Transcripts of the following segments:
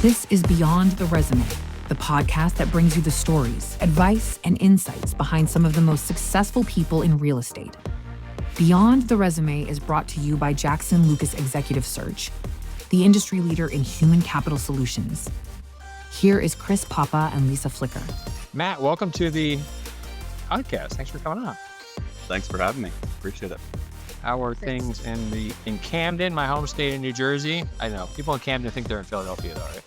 This is Beyond the Resume, the podcast that brings you the stories, advice, and insights behind some of the most successful people in real estate. Beyond the Resume is brought to you by Jackson Lucas Executive Search, the industry leader in human capital solutions. Here is Chris Papa and Lisa Flicker. Matt, welcome to the podcast. Thanks for coming on. Thanks for having me. Appreciate it. How are things in Camden, my home state in New Jersey? I know people in Camden think they're in Philadelphia, though, right?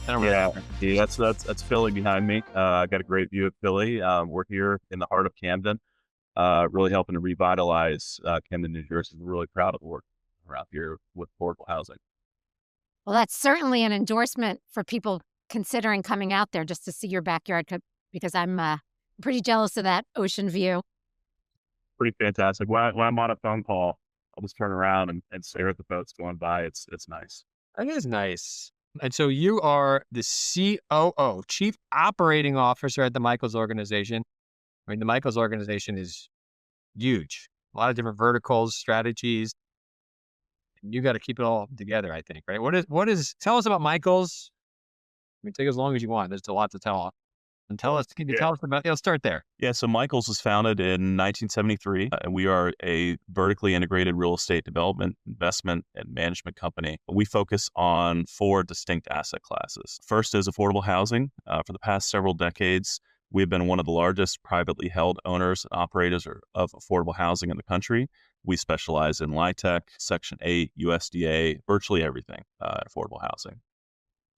Yeah, that's Philly behind me. I got a great view of Philly. We're here in the heart of Camden, really helping to revitalize Camden, New Jersey. We're really proud of the work around here with affordable housing. Well, that's certainly an endorsement for people considering coming out there just to see your backyard, because I'm pretty jealous of that ocean view. Pretty fantastic. When I'm on a phone call, I'll just turn around and stare at the boats going by. It's nice. That is nice. And so you are the COO, Chief Operating Officer at the Michaels organization. I mean, the Michaels organization is huge. A lot of different verticals, strategies. You got to keep it all together, I think, right? Tell us about Michaels. I mean, take as long as you want. There's a lot to tell. And can you tell us about, let's start there. Yeah, so Michaels was founded in 1973, and we are a vertically integrated real estate development, investment, and management company. We focus on 4 distinct asset classes. First is affordable housing. For the past several decades, we've been one of the largest privately held owners and operators of affordable housing in the country. We specialize in LIHTC, Section 8, USDA, virtually everything affordable housing.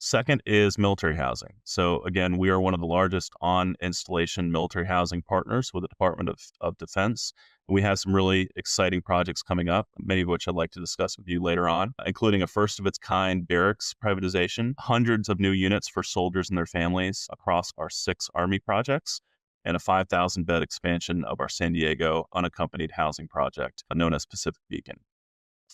Second is military housing. So again, we are one of the largest on-installation military housing partners with the Department of Defense. We have some really exciting projects coming up, many of which I'd like to discuss with you later on, including a first-of-its-kind barracks privatization, hundreds of new units for soldiers and their families across our 6 Army projects, and a 5,000-bed expansion of our San Diego unaccompanied housing project known as Pacific Beacon.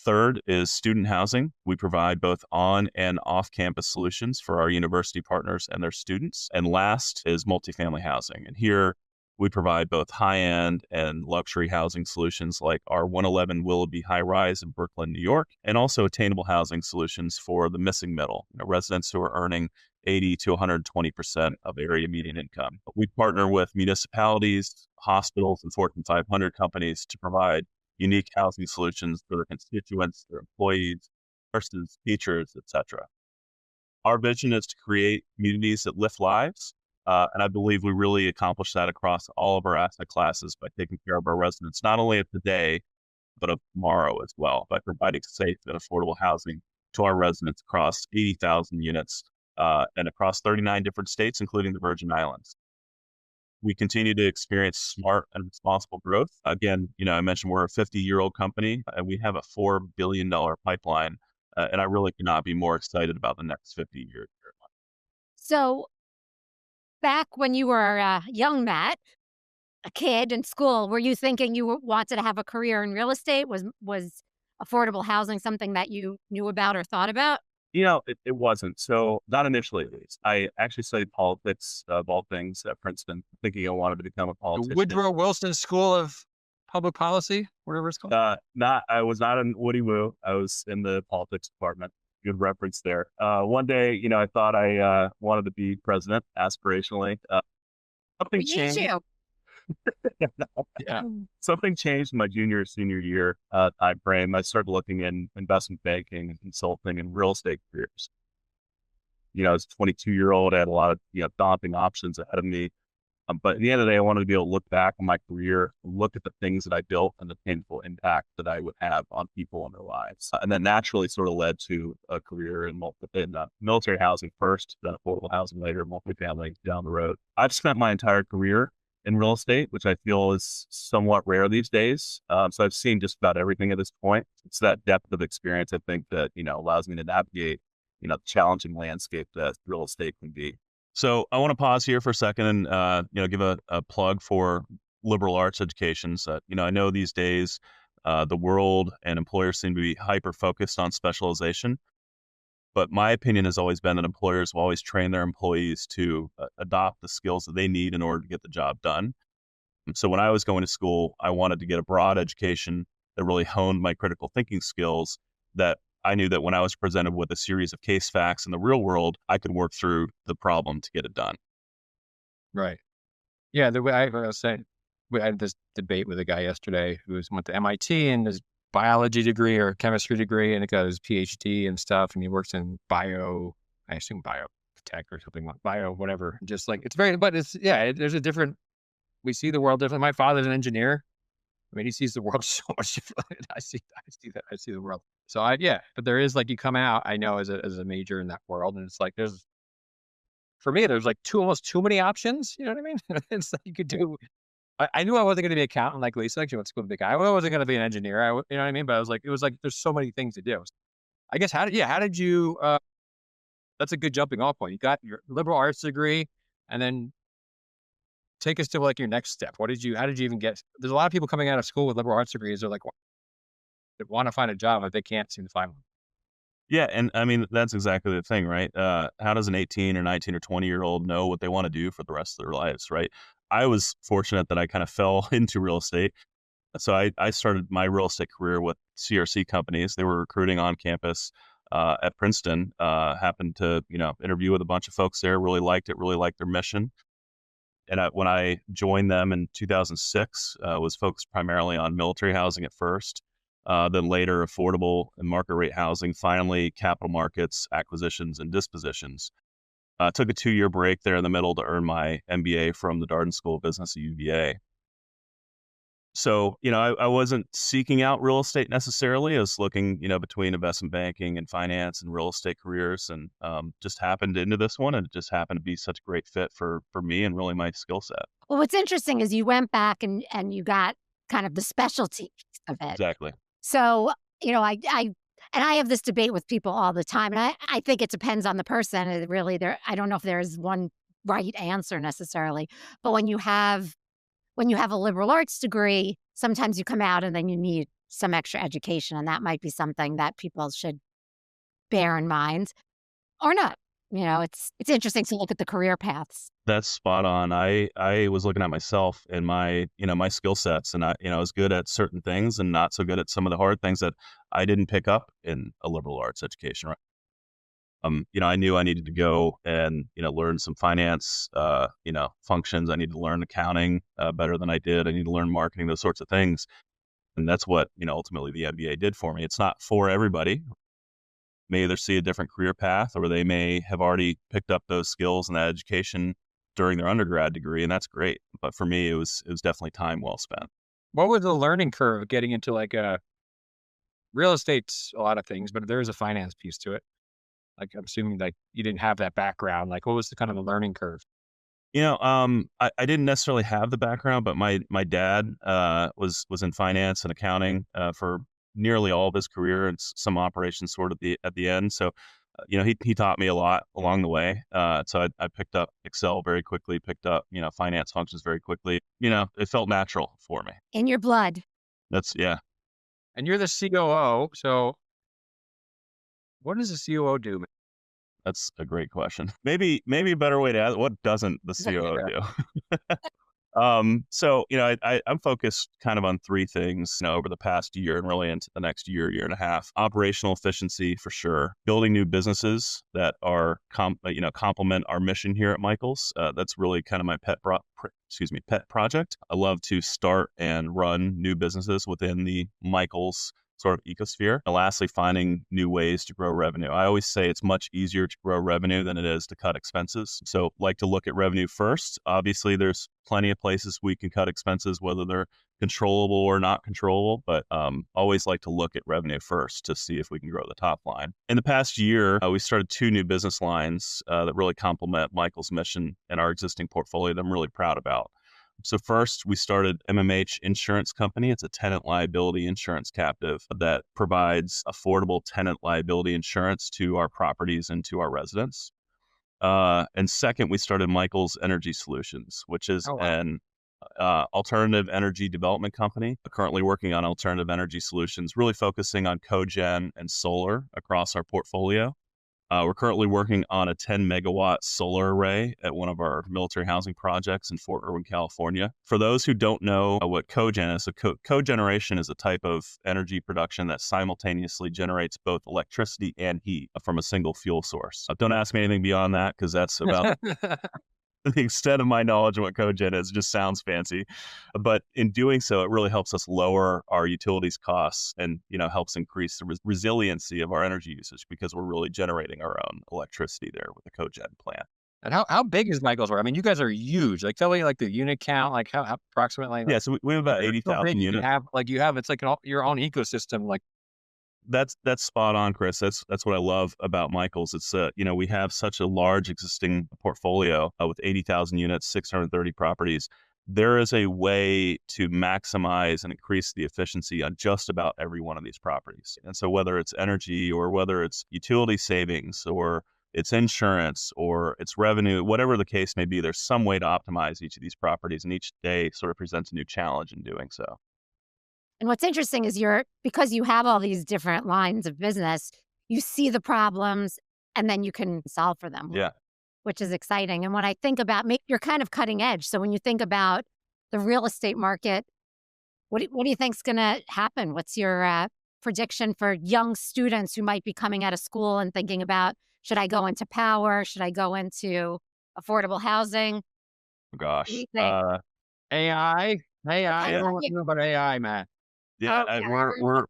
Third is student housing. We provide both on and off-campus solutions for our university partners and their students. And last is multifamily housing. And here we provide both high-end and luxury housing solutions like our 111 Willoughby high-rise in Brooklyn, New York, and also attainable housing solutions for the missing middle, residents who are earning 80 to 120% of area median income. We partner with municipalities, hospitals, and Fortune 500 companies to provide unique housing solutions for their constituents, their employees, nurses, teachers, etc. Our vision is to create communities that lift lives, and I believe we really accomplish that across all of our asset classes by taking care of our residents, not only of today, but of tomorrow as well, by providing safe and affordable housing to our residents across 80,000 units and across 39 different states, including the Virgin Islands. We continue to experience smart and responsible growth. Again, I mentioned we're a 50-year-old company, and we have a $4 billion pipeline, and I really could not be more excited about the next 50 years. So back when you were young, Matt, a kid in school, were you thinking you wanted to have a career in real estate? Was affordable housing something that you knew about or thought about? It wasn't. So not initially, at least. I actually studied politics, of all things, at Princeton, thinking I wanted to become a politician. The Woodrow Wilson School of Public Policy, whatever it's called? I was not in Woody Woo. I was in the politics department. Good reference there. One day, I thought I wanted to be president aspirationally. Something changed. Yeah. Something changed in my senior year time frame. I started looking in investment banking and consulting and real estate careers. As a 22-year-old, I had a lot of daunting options ahead of me. But at the end of the day, I wanted to be able to look back on my career, look at the things that I built and the painful impact that I would have on people and their lives. And that naturally sort of led to a career in military housing first, then affordable housing later, multifamily down the road. I've spent my entire career in real estate, which I feel is somewhat rare these days. So I've seen just about everything at this point. It's that depth of experience, I think, that, allows me to navigate, the challenging landscape that real estate can be. So I want to pause here for a second and, give a plug for liberal arts educations. I know these days the world and employers seem to be hyper-focused on specialization. But my opinion has always been that employers will always train their employees to adopt the skills that they need in order to get the job done. So when I was going to school, I wanted to get a broad education that really honed my critical thinking skills that I knew that when I was presented with a series of case facts in the real world, I could work through the problem to get it done. Right. Yeah. The way I was saying, we had this debate with a guy yesterday who went to MIT and his biology degree or chemistry degree, and he got his PhD and stuff, and he works in I assume biotech or something like bio, whatever. Just like but it's there's a different. We see the world differently. My father's an engineer. I mean, he sees the world so much different. I see that. I see the world. So but there is like you come out. I know as a major in that world, and it's like for me there's like almost too many options. You know what I mean? It's like you could do. I knew I wasn't going to be an accountant like Lisa. She went to school with the big guy. I wasn't going to be an engineer. You know what I mean? But it was like there's so many things to do. I guess how did you? That's a good jumping off point. You got your liberal arts degree, and then take us to like your next step. How did you even get? There's a lot of people coming out of school with liberal arts degrees. They're like, they want to find a job, but they can't seem to find one. Yeah. And I mean, that's exactly the thing, right? How does an 18 or 19 or 20-year-old know what they want to do for the rest of their lives, right? I was fortunate that I kind of fell into real estate. So I started my real estate career with CRC companies. They were recruiting on campus at Princeton. Happened to, interview with a bunch of folks there, really liked it, really liked their mission. And when I joined them in 2006, was focused primarily on military housing at first, then later affordable and market rate housing, finally capital markets, acquisitions, and dispositions. Took a 2-year break there in the middle to earn my MBA from the Darden School of Business at UVA. So, I wasn't seeking out real estate necessarily. I was looking, between investment banking and finance and real estate careers, and just happened into this one. And it just happened to be such a great fit for me and really my skill set. Well, what's interesting is you went back and you got kind of the specialty of it. Exactly. So, I have this debate with people all the time, and I think it depends on the person. I don't know if there's one right answer necessarily, but when you have a liberal arts degree, sometimes you come out and then you need some extra education, and that might be something that people should bear in mind or not. It's interesting to look at the career paths. That's spot on. I was looking at myself and my skill sets, and I was good at certain things and not so good at some of the hard things that I didn't pick up in a liberal arts education. Right. I knew I needed to go and, learn some finance, functions. I needed to learn accounting better than I did. I need to learn marketing, those sorts of things. And that's what, ultimately the MBA did for me. It's not for everybody. May either see a different career path, or they may have already picked up those skills and that education during their undergrad degree, and that's great. But for me, it was definitely time well spent. What was the learning curve getting into like real estate's a lot of things, but there's a finance piece to it. Like I'm assuming like you didn't have that background. Like what was the kind of the learning curve? I didn't necessarily have the background, but my dad was in finance and accounting for nearly all of his career, and some operations sort of at the end. So, he taught me a lot along the way. So I picked up Excel very quickly, picked up, finance functions very quickly. It felt natural for me. In your blood. Yeah. And you're the COO. So what does the COO do? That's a great question. Maybe a better way to ask, what doesn't the COO do? So, I'm focused kind of on 3 things, over the past year and really into the next year and a half. Operational efficiency for sure. Building new businesses that are, complement our mission here at Michaels. That's really kind of my pet project. I love to start and run new businesses within the Michaels sort of ecosphere. And lastly, finding new ways to grow revenue. I always say it's much easier to grow revenue than it is to cut expenses. So like to look at revenue first. Obviously, there's plenty of places we can cut expenses, whether they're controllable or not controllable, but always like to look at revenue first to see if we can grow the top line. In the past year, we started 2 new business lines that really complement Michael's mission and our existing portfolio that I'm really proud about. So first, we started MMH Insurance Company. It's a tenant liability insurance captive that provides affordable tenant liability insurance to our properties and to our residents. And second, we started Michaels Energy Solutions, which is an alternative energy development company. Currently working on alternative energy solutions, really focusing on cogen and solar across our portfolio. We're currently working on a 10 megawatt solar array at one of our military housing projects in Fort Irwin, California. For those who don't know what cogen is, cogeneration is a type of energy production that simultaneously generates both electricity and heat from a single fuel source. Don't ask me anything beyond that, because that's about the extent of my knowledge of what cogen is. It just sounds fancy. But in doing so, it really helps us lower our utilities costs and, helps increase the resiliency of our energy usage, because we're really generating our own electricity there with the cogen plant. And how big is Michael's work? I mean, you guys are huge. Like, tell me, like, the unit count, like how approximately. Yeah, so we have about 80,000 units. It's like your own ecosystem. Like, That's spot on, Chris. That's what I love about Michael's. It's we have such a large existing portfolio with 80,000 units, 630 properties. There is a way to maximize and increase the efficiency on just about every one of these properties. And so whether it's energy or whether it's utility savings or it's insurance or it's revenue, whatever the case may be, there's some way to optimize each of these properties, and each day sort of presents a new challenge in doing so. And what's interesting is because you have all these different lines of business, you see the problems and then you can solve for them. Yeah. Which is exciting. And when I think about, you're kind of cutting edge. So when you think about the real estate market, what do you think's going to happen? What's your prediction for young students who might be coming out of school and thinking about, should I go into power? Should I go into affordable housing? Gosh. What do you think? AI. I don't want to know about AI, man. Yeah,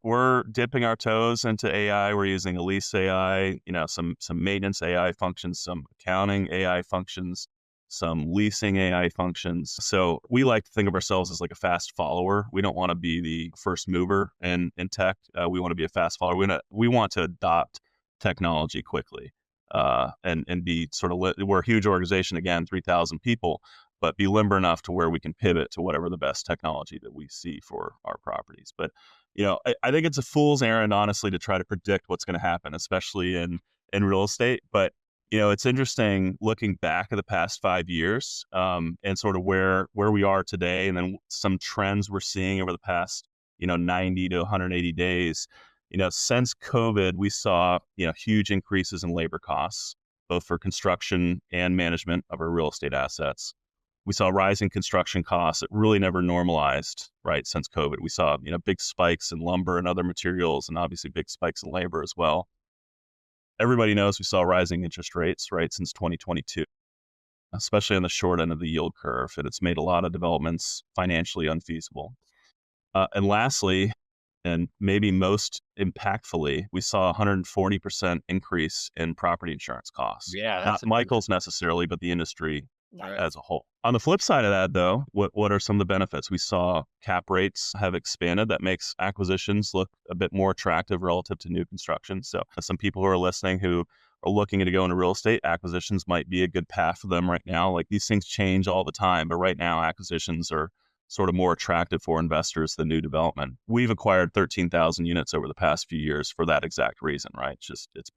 we're dipping our toes into AI. We're using Elise AI, some maintenance AI functions, some accounting AI functions, some leasing AI functions. So we like to think of ourselves as like a fast follower. We don't want to be the first mover in tech. We want to be a fast follower. We want to adopt technology quickly, and be sort of we're a huge organization, again, 3,000 people. But be limber enough to where we can pivot to whatever the best technology that we see for our properties. But, I think it's a fool's errand, honestly, to try to predict what's going to happen, especially in real estate. But, it's interesting looking back at the past 5 years, and sort of where we are today, and then some trends we're seeing over the past, 90 to 180 days. Since COVID, we saw, huge increases in labor costs, both for construction and management of our real estate assets. We saw rising construction costs. It really never normalized, right, since COVID. We saw, big spikes in lumber and other materials, and obviously big spikes in labor as well. Everybody knows we saw rising interest rates, right, since 2022, especially on the short end of the yield curve. And it's made a lot of developments financially unfeasible. And lastly, and maybe most impactfully, we saw a 140% increase in property insurance costs. Yeah, not Michael's necessarily, but the industry Right. as a whole. On the flip side of that, though, what are some of the benefits? We saw cap rates have expanded. That makes acquisitions look a bit more attractive relative to new construction. So some people who are listening who are looking to go into real estate, acquisitions might be a good path for them right now. Like, these things change all the time, but right now acquisitions are sort of more attractive for investors than new development. We've acquired 13,000 units over the past few years for that exact reason, right? It's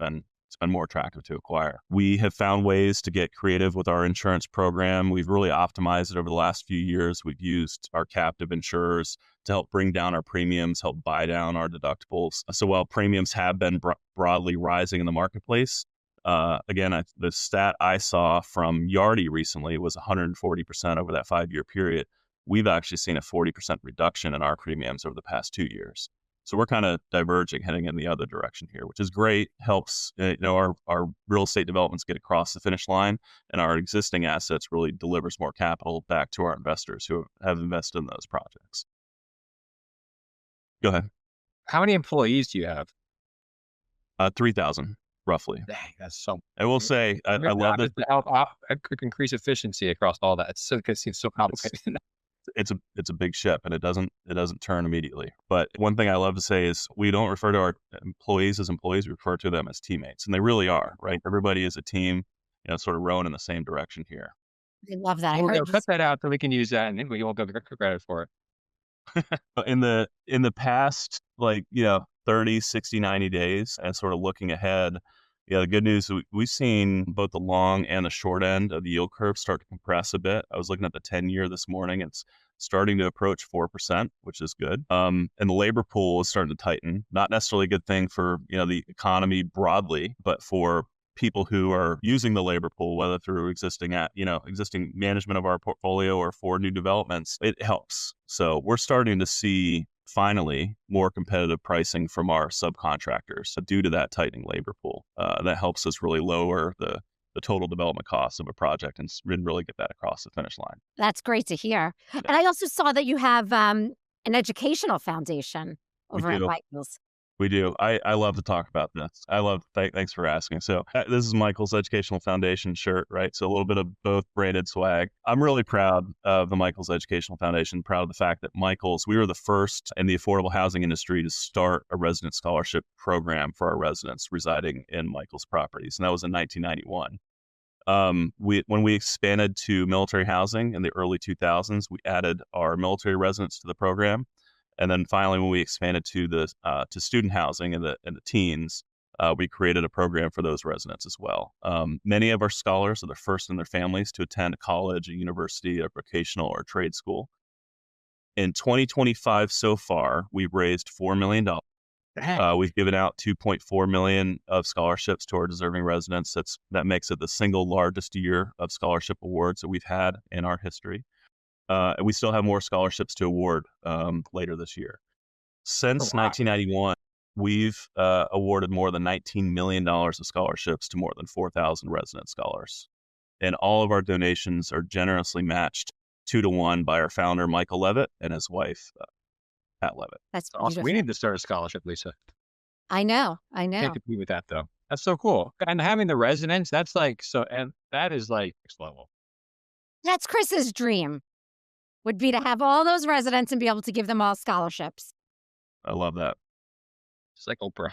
been more attractive to acquire. We have found ways to get creative with our insurance program. We've really optimized it over the last few years. We've used our captive insurers to help bring down our premiums, help buy down our deductibles. So while premiums have been broadly rising in the marketplace, again, the stat I saw from Yardi recently was 140% over that 5-year period. We've actually seen a 40% reduction in our premiums over the past 2 years. So we're kind of diverging, heading in the other direction here, which is great. Helps, our real estate developments get across the finish line, and our existing assets really delivers more capital back to our investors who have invested in those projects. Go ahead. How many employees do you have? 3,000, roughly. Dang, that's so. I will say, I love that. To help increase efficiency across all that. It seems so complicated. It's a big ship, and it doesn't turn immediately. But one thing I love to say is we don't refer to our employees as employees. We refer to them as teammates, and they really are, right? Everybody is a team, sort of rowing in the same direction here. I love that. Cut that out so we can use that, and then we won't go credit for it. In the past, 30, 60, 90 days, and sort of looking ahead, the good news, we've seen both the long and the short end of the yield curve start to compress a bit. I was looking at the 10-year this morning. It's starting to approach 4%, which is good. And the labor pool is starting to tighten. Not necessarily a good thing for, the economy broadly, but for people who are using the labor pool, whether through existing management of our portfolio or for new developments, it helps. So we're starting to see finally more competitive pricing from our subcontractors due to that tightening labor pool. That helps us really lower the total development costs of a project and really get that across the finish line. That's great to hear. Yeah. And I also saw that you have an educational foundation We over at do. Michael's. We do. I love to talk about this. Thanks for asking. So this is Michael's Educational Foundation shirt, right? So a little bit of both branded swag. I'm really proud of the Michael's Educational Foundation, proud of the fact that we were the first in the affordable housing industry to start a resident scholarship program for our residents residing in Michael's properties. And that was in 1991. When we expanded to military housing in the early 2000s, we added our military residents to the program. And then finally, when we expanded to to student housing and the teens, we created a program for those residents as well. Many of our scholars are the first in their families to attend a college, a university, a vocational, or a trade school. In 2025 so far, we've raised $4 million. We've given out $2.4 million of scholarships to our deserving residents. That makes it the single largest year of scholarship awards that we've had in our history. And we still have more scholarships to award later this year. Since 1991, we've awarded more than $19 million of scholarships to more than 4,000 resident scholars. And all of our donations are generously matched 2-to-1 by our founder, Michael Levitt, and his wife, Pat Levitt. That's Awesome. beautiful. We need to start a scholarship, Lisa. I know. Can't compete with that, though. That's so cool. And having the residents, that's like, and that is like next level. That's Chris's dream, would be to have all those residents and be able to give them all scholarships. I love that. It's like Oprah.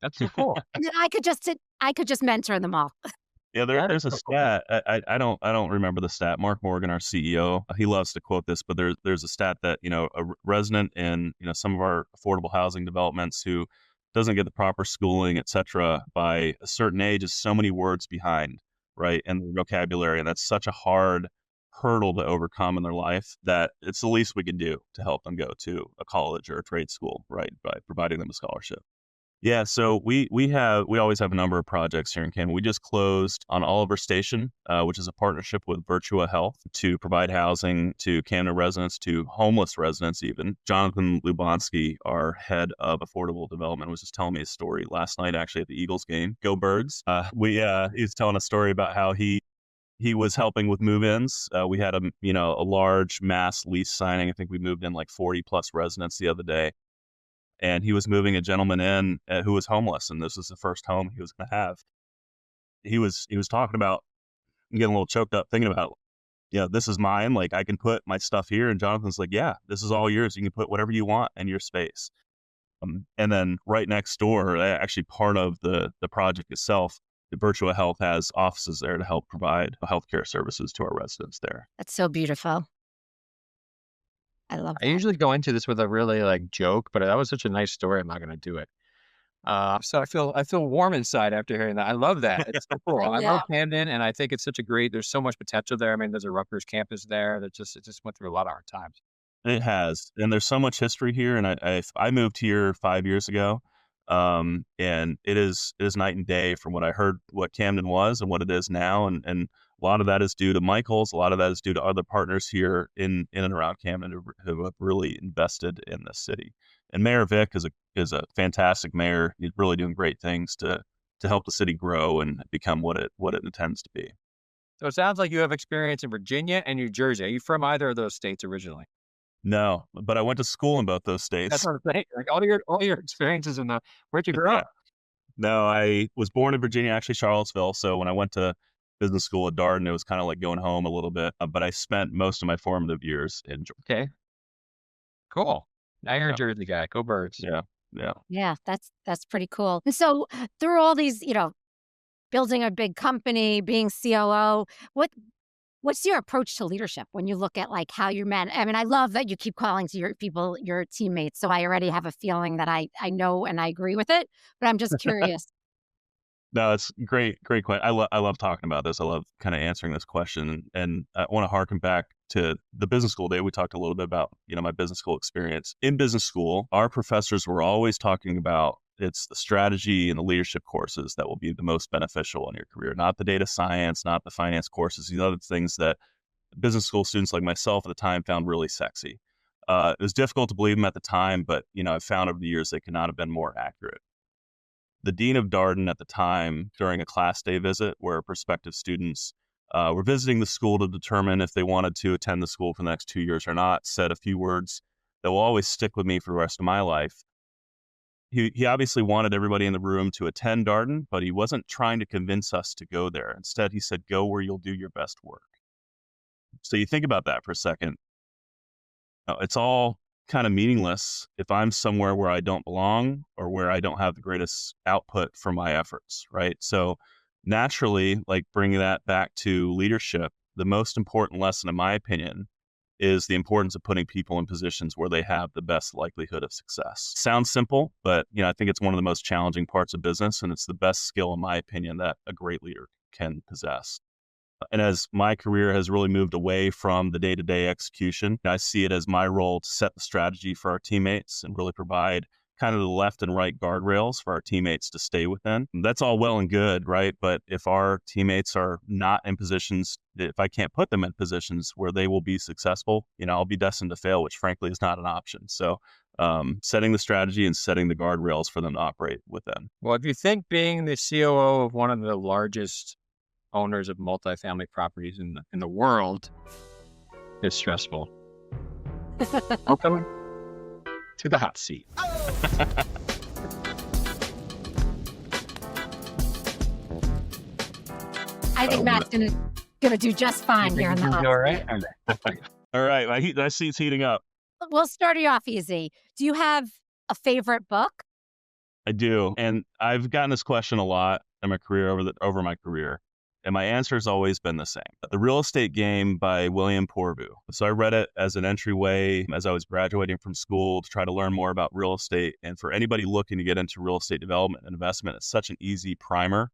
That's so cool. And then I could just mentor them all. Yeah, there's a stat. I don't remember the stat. Mark Morgan, our CEO, he loves to quote this, but there's a stat that a resident in some of our affordable housing developments who doesn't get the proper schooling, et cetera, by a certain age is so many words behind, right, and the vocabulary, and that's such a hard hurdle to overcome in their life that it's the least we can do to help them go to a college or a trade school, right, by providing them a scholarship. Yeah, so we always have a number of projects here in Camden. We just closed on Oliver Station, which is a partnership with Virtua Health to provide housing to Camden residents, to homeless residents even. Jonathan Lubanski, our head of affordable development, was just telling me a story last night actually at the Eagles game. Go Birds. He was telling a story about how he was helping with move-ins. We had a large mass lease signing. I think we moved in like 40 plus residents the other day. And he was moving a gentleman in who was homeless, and this was the first home he was going to have. He was talking about, I'm getting a little choked up thinking about, this is mine. Like, I can put my stuff here. And Jonathan's like, yeah, this is all yours. You can put whatever you want in your space. And then right next door, actually part of the project itself, the Virtua Health has offices there to help provide healthcare services to our residents there. That's so beautiful. I love that. I usually go into this with a really joke, but that was such a nice story. I'm not going to do it. So I feel warm inside after hearing that. I love that. It's so cool. I love Camden, and I think it's such a great. There's so much potential there. I mean, there's a Rutgers campus there that it just went through a lot of hard times. It has, and there's so much history here. And I moved here 5 years ago, and it is night and day from what I heard what Camden was and what it is now, and a lot of that is due to Michael's. A lot of that is due to other partners here in and around Camden who have really invested in this city. And Mayor Vic is a fantastic mayor. He's really doing great things to help the city grow and become what it intends to be. So it sounds like you have experience in Virginia and New Jersey. Are you from either of those states originally? No, but I went to school in both those states. That's what I'm saying. Like all your experiences where'd you grow up? No, I was born in Virginia, actually Charlottesville. So when I went to business school at Darden, it was kind of like going home a little bit, but I spent most of my formative years in Georgia. Okay. Cool. Now you're a Jersey guy. Go Birds. Yeah. Yeah, that's pretty cool. And so through all these, building a big company, being COO, what's your approach to leadership when you look at how you manage? I mean, I love that you keep calling to your people, your teammates. So I already have a feeling that I know and I agree with it, but I'm just curious. No, it's great question. I love talking about this. I love kind of answering this question, and I want to harken back to the business school day. We talked a little bit about my business school experience. In business school, our professors were always talking about it's the strategy and the leadership courses that will be the most beneficial in your career, not the data science, not the finance courses, these other things that business school students like myself at the time found really sexy. It was difficult to believe them at the time, but I've found over the years they could not have been more accurate. The dean of Darden at the time, during a class day visit where prospective students were visiting the school to determine if they wanted to attend the school for the next 2 years or not, said a few words that will always stick with me for the rest of my life. He obviously wanted everybody in the room to attend Darden, but he wasn't trying to convince us to go there. Instead, he said, go where you'll do your best work. So you think about that for a second. It's all kind of meaningless if I'm somewhere where I don't belong or where I don't have the greatest output from my efforts, right? So naturally, like bringing that back to leadership, the most important lesson, in my opinion, is the importance of putting people in positions where they have the best likelihood of success. Sounds simple, but I think it's one of the most challenging parts of business, and it's the best skill, in my opinion, that a great leader can possess. And as my career has really moved away from the day-to-day execution, I see it as my role to set the strategy for our teammates and really provide kind of the left and right guardrails for our teammates to stay within. That's all well and good, right? But if our teammates are not in positions, if I can't put them in positions where they will be successful, I'll be destined to fail, which frankly is not an option. So setting the strategy and setting the guardrails for them to operate within. Well, if you think being the COO of one of the largest owners of multifamily properties in the world is stressful, welcome to the hot seat. I think Matt's gonna do just fine here in the hot. All right. All right, my seat's heating up. We'll start you off easy. Do you have a favorite book? I do, and I've gotten this question a lot in my career over my career. And my answer has always been the same. The Real Estate Game by William Porbu. So I read it as an entryway as I was graduating from school to try to learn more about real estate. And for anybody looking to get into real estate development and investment, it's such an easy primer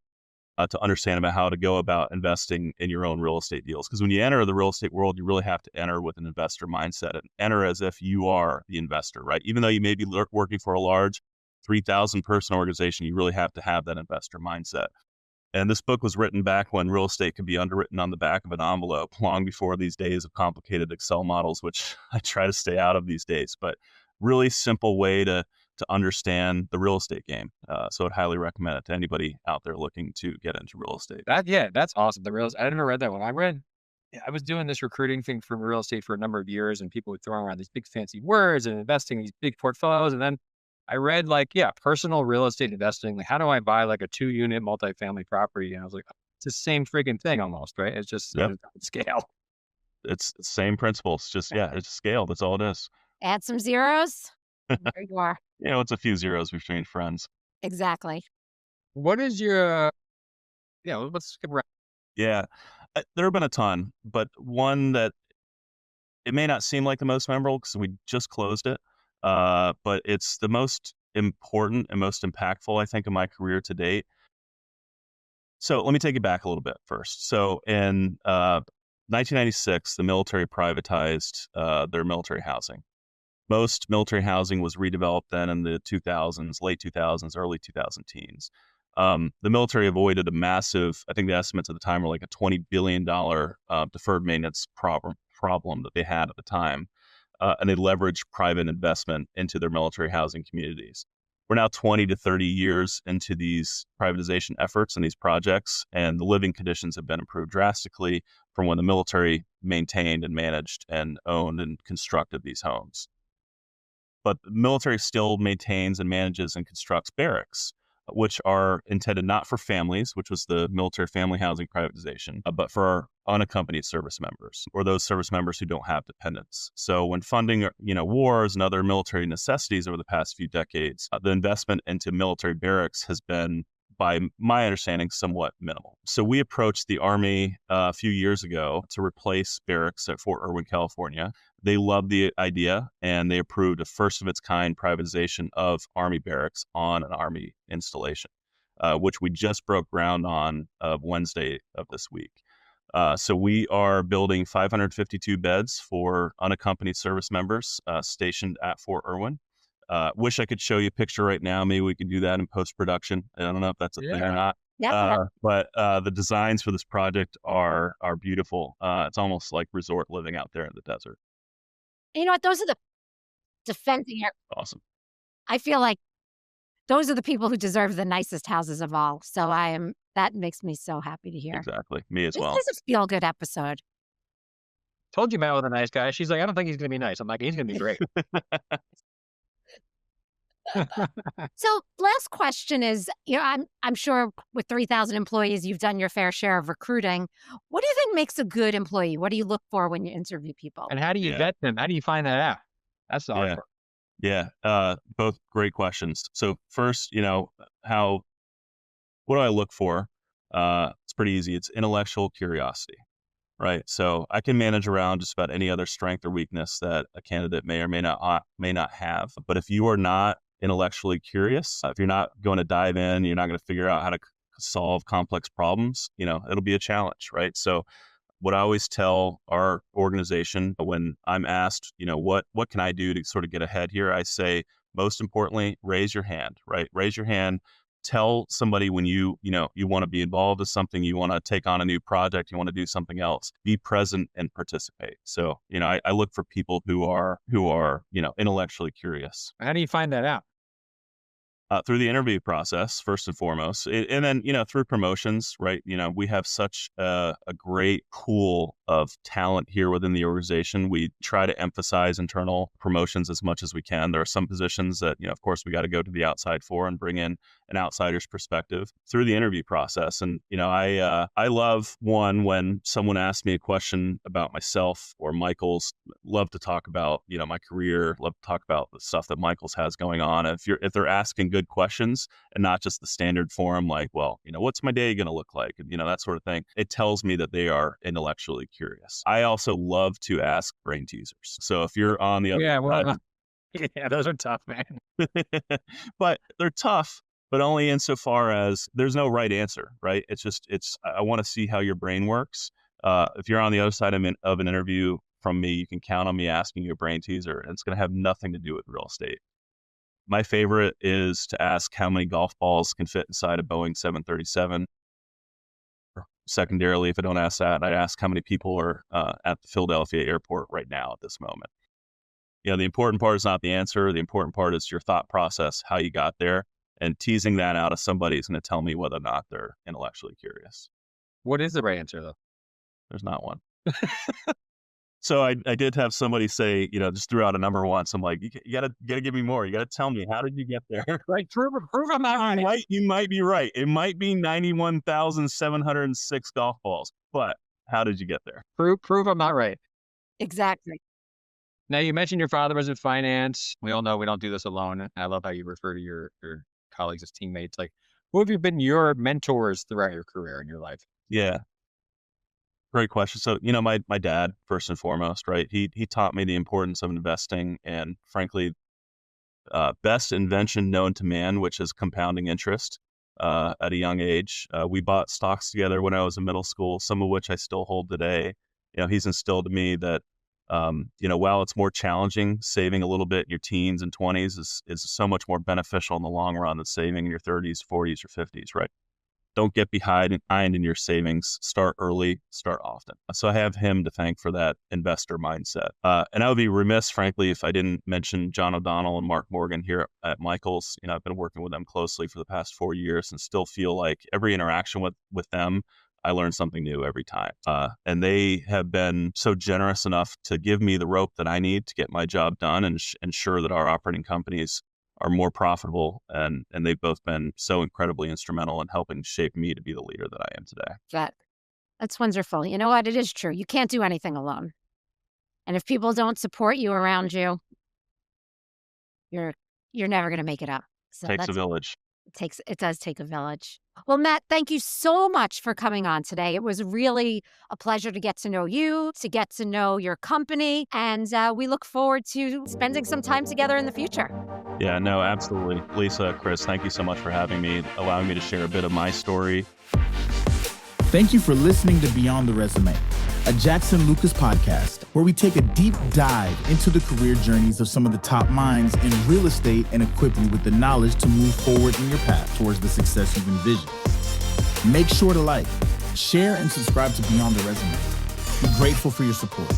to understand about how to go about investing in your own real estate deals. Because when you enter the real estate world, you really have to enter with an investor mindset and enter as if you are the investor, right? Even though you may be working for a large 3,000 person organization, you really have to have that investor mindset. And this book was written back when real estate could be underwritten on the back of an envelope, long before these days of complicated Excel models, which I try to stay out of these days. But really simple way to understand the real estate game. So I'd highly recommend it to anybody out there looking to get into real estate. That's awesome. I never read that one. I was doing this recruiting thing for real estate for a number of years, and people would throw around these big fancy words and investing in these big portfolios. And then I read personal real estate investing. Like, how do I buy like a 2-unit multifamily property? And I was like, it's the same freaking thing almost, right? It's just scale. It's the same principles. Just, it's scale. That's all it is. Add some zeros. There you are. It's a few zeros between friends. Exactly. What is your, let's skip around. Yeah, there have been a ton, but one that it may not seem like the most memorable because we just closed it. But it's the most important and most impactful, I think, in my career to date. So let me take it back a little bit first. So in 1996, the military privatized their military housing. Most military housing was redeveloped then in the 2000s, late 2000s, early 2010s. The military avoided a massive, I think the estimates at the time were like a $20 billion deferred maintenance problem that they had at the time. And they leveraged private investment into their military housing communities. We're now 20 to 30 years into these privatization efforts and these projects, and the living conditions have been improved drastically from when the military maintained and managed and owned and constructed these homes. But the military still maintains and manages and constructs barracks, which are intended not for families, which was the military family housing privatization, but for our unaccompanied service members or those service members who don't have dependents. So when funding, wars and other military necessities over the past few decades, the investment into military barracks has been, by my understanding, somewhat minimal. So we approached the Army a few years ago to replace barracks at Fort Irwin, California. They loved the idea, and they approved a first-of-its-kind privatization of Army barracks on an Army installation, which we just broke ground on Wednesday of this week. So we are building 552 beds for unaccompanied service members stationed at Fort Irwin. Wish I could show you a picture right now. Maybe we could do that in post-production. I don't know if that's a thing or not. Yeah. But the designs for this project are beautiful. It's almost like resort living out there in the desert. You know what? Those are the defending. Awesome. I feel like those are the people who deserve the nicest houses of all. So that makes me so happy to hear. Exactly. Me as This well. is a feel-good episode. Told you Matt was a nice guy. She's like, I don't think he's going to be nice. I'm like, he's going to be great. So last question is, I'm sure with 3,000 employees, you've done your fair share of recruiting. What do you think makes a good employee? What do you look for when you interview people? And how do you vet them? How do you find that out? That's the hard part. Yeah. Both great questions. So first, what do I look for? It's pretty easy. It's intellectual curiosity, right? So I can manage around just about any other strength or weakness that a candidate may or may not have. But if you are not intellectually curious, if you're not going to dive in, you're not going to figure out how to solve complex problems, it'll be a challenge, right? So what I always tell our organization when I'm asked, what can I do to sort of get ahead here? I say, most importantly, raise your hand, right? Raise your hand. Tell somebody when you want to be involved in something, you want to take on a new project, you want to do something else, be present and participate. So, I look for people who are intellectually curious. How do you find that out? Through the interview process, first and foremost, and then, through promotions, right? We have such a great pool of talent here within the organization. We try to emphasize internal promotions as much as we can. There are some positions that, of course, we got to go to the outside for and bring in an outsider's perspective through the interview process. And, I love when someone asks me a question about myself or Michael's. Love to talk about, my career, love to talk about the stuff that Michael's has going on. If they're asking good questions and not just the standard form, like, well, what's my day going to look like? And, that sort of thing. It tells me that they are intellectually curious. I also love to ask brain teasers. So if you're on the other side, yeah, those are tough, man. But they're tough, but only insofar as there's no right answer, right? I want to see how your brain works. If you're on the other side of an interview from me, you can count on me asking you a brain teaser, and it's going to have nothing to do with real estate. My favorite is to ask how many golf balls can fit inside a Boeing 737. Secondarily, if I don't ask that, I ask how many people are at the Philadelphia airport right now at this moment. The important part is not the answer. The important part is your thought process, how you got there, and teasing that out of somebody is going to tell me whether or not they're intellectually curious. What is the right answer, though? There's not one. So I did have somebody say, just threw out a number once. I'm like, you gotta give me more. You gotta tell me, how did you get there? Like, prove I'm not right. You might be right. It might be 91,706 golf balls, but how did you get there? Prove I'm not right. Exactly. Now, you mentioned your father was in finance. We all know we don't do this alone. I love how you refer to your colleagues as teammates. Like, who have you been your mentors throughout your career in your life? Yeah. Great question. So, my dad, first and foremost, right? He taught me the importance of investing and, frankly, best invention known to man, which is compounding interest at a young age. We bought stocks together when I was in middle school, some of which I still hold today. He's instilled in me that, while it's more challenging, saving a little bit in your teens and 20s is so much more beneficial in the long run than saving in your 30s, 40s, or 50s, right? Don't get behind in your savings. Start early, start often. So I have him to thank for that investor mindset. And I would be remiss, frankly, if I didn't mention John O'Donnell and Mark Morgan here at Michaels. I've been working with them closely for the past 4 years and still feel like every interaction with them, I learn something new every time. And they have been so generous enough to give me the rope that I need to get my job done and ensure that our operating companies are more profitable, and they've both been so incredibly instrumental in helping shape me to be the leader that I am today. That's wonderful. You know what? It is true. You can't do anything alone. And if people don't support you around you, you're never going to make it up. So Takes a village. It does take a village. Well, Matt, thank you so much for coming on today. It was really a pleasure to get to know you, to get to know your company, and we look forward to spending some time together in the future. Yeah, no, absolutely. Lisa, Chris, thank you so much for having me, allowing me to share a bit of my story. Thank you for listening to Beyond the Resume, a Jackson Lucas podcast where we take a deep dive into the career journeys of some of the top minds in real estate and equip you with the knowledge to move forward in your path towards the success you've envisioned. Make sure to like, share, and subscribe to Beyond the Resume. We're grateful for your support.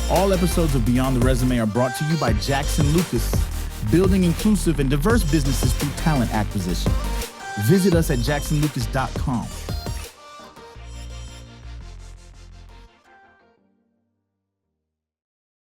All episodes of Beyond the Resume are brought to you by Jackson Lucas, building inclusive and diverse businesses through talent acquisition. Visit us at jacksonlucas.com.